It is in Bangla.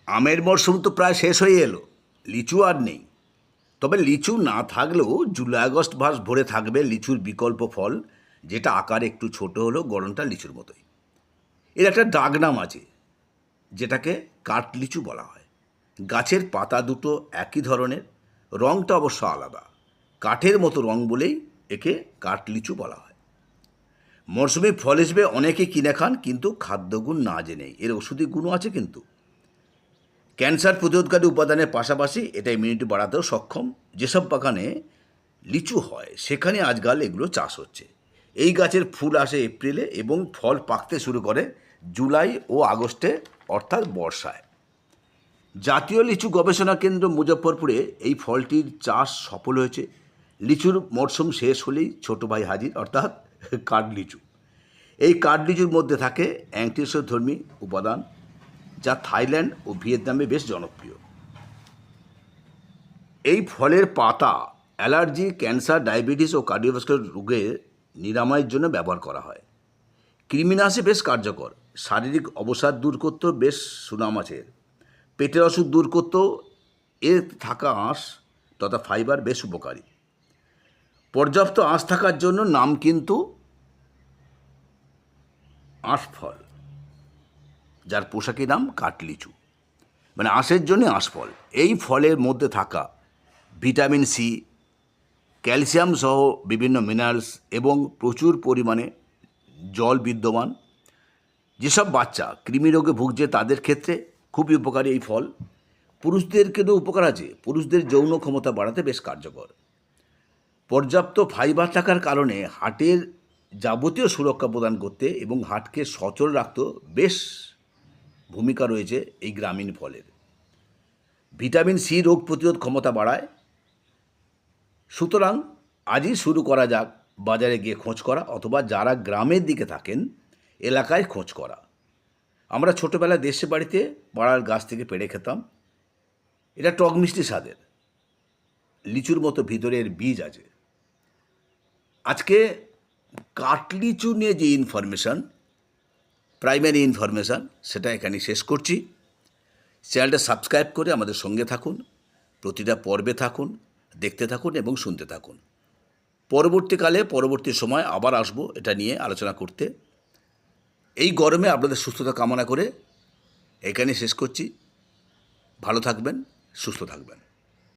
আমের মরশুম তো প্রায় শেষ হয়ে এলো, লিচু আর নেই। তবে লিচু না থাকলেও জুলাই আগস্ট মাস ভরে থাকবে লিচুর বিকল্প ফল, যেটা আকারে একটু ছোট হলেও গড়নটা লিচুর মতোই। এর একটা ডাক নাম আছে, যেটাকে কাঠ লিচু বলা হয়। গাছের পাতা দুটো একই ধরনের, রঙটা অবশ্য আলাদা। কাঠের মতো রং বলেই একে কাঠ লিচু বলা হয়। মরশুমে ফল হিসেবে অনেকে কিনে খান, কিন্তু খাদ্যগুণ না জেনেই। এর ওষুধি গুণও আছে কিন্তু। ক্যান্সার প্রতিরোধকারী উপাদানের পাশাপাশি এটা ইমিউনিটি বাড়াতেও সক্ষম। যেসব বাগানে লিচু হয় সেখানে আজকাল এগুলো চাষ হচ্ছে। এই গাছের ফুল আসে এপ্রিলে এবং ফল পাকতে শুরু করে জুলাই ও আগস্টে, অর্থাৎ বর্ষায়। জাতীয় লিচু গবেষণা কেন্দ্র মুজফ্ফরপুরে এই ফলটির চাষ সফল হয়েছে। লিচুর মরশুম শেষ হলেই ছোট ভাই হাজির, অর্থাৎ কাঠলিচু। এই কাঠলিচুর মধ্যে থাকে অ্যান্টিঅক্সিডেন্টধর্মী উপাদান, যা থাইল্যান্ড ও ভিয়েতনামে বেশ জনপ্রিয়। এই ফলের পাতা অ্যালার্জি, ক্যান্সার, ডায়াবেটিস ও কার্ডিওভাস্কুলার রোগের নিরাময়ের জন্য ব্যবহার করা হয়। কৃমিনাশে বেশ কার্যকর। শারীরিক অবসাদ দূর করতেও বেশ সুনাম আছে এর। পেটের অসুখ দূর করতেও এর থাকা আঁশ তথা ফাইবার বেশ উপকারী। পর্যাপ্ত আঁশ থাকার জন্য নাম কিন্তু আঁশফল, যার পোশাকি নাম কাঠলিচু, মানে আঁশের জন্যে আঁশফল। এই ফলের মধ্যে থাকা ভিটামিন সি, ক্যালসিয়াম সহ বিভিন্ন মিনারেলস এবং প্রচুর পরিমাণে জল বিদ্যমান। যেসব বাচ্চা কৃমি রোগে ভুগছে তাদের ক্ষেত্রে খুবই উপকারী এই ফল। পুরুষদের কিন্তু উপকার আছে, পুরুষদের যৌন ক্ষমতা বাড়াতে বেশ কার্যকর। পর্যাপ্ত ফাইবার থাকার কারণে হার্টের যাবতীয় সুরক্ষা প্রদান করতে এবং হার্টকে সচল রাখতেও বেশ ভূমিকা রয়েছে এই গ্রামীণ ফলের। ভিটামিন সি রোগ প্রতিরোধ ক্ষমতা বাড়ায়। সুতরাং আজই শুরু করা যাক বাজারে গিয়ে খোঁজ করা, অথবা যারা গ্রামের দিকে থাকেন এলাকায় খোঁজ করা। আমরা ছোটোবেলায় দেশে বাড়িতে পাড়ার গাছ থেকে পেড়ে খেতাম। এটা টক মিষ্টি স্বাদের, লিচুর মতো ভিতরের বীজ আছে। আজকে কাঠলিচু নিয়ে যে ইনফরমেশান, প্রাইমারি ইনফরমেশান, সেটা এখানে শেষ করছি। চ্যানেলটা সাবস্ক্রাইব করে আমাদের সঙ্গে থাকুন, প্রতিটা পর্বে থাকুন, দেখতে থাকুন এবং শুনতে থাকুন। পরবর্তী সময় আবার আসবো এটা নিয়ে আলোচনা করতে। এই গরমে আপনাদের সুস্থতা কামনা করে এখানে শেষ করছি। ভালো থাকবেন, সুস্থ থাকবেন।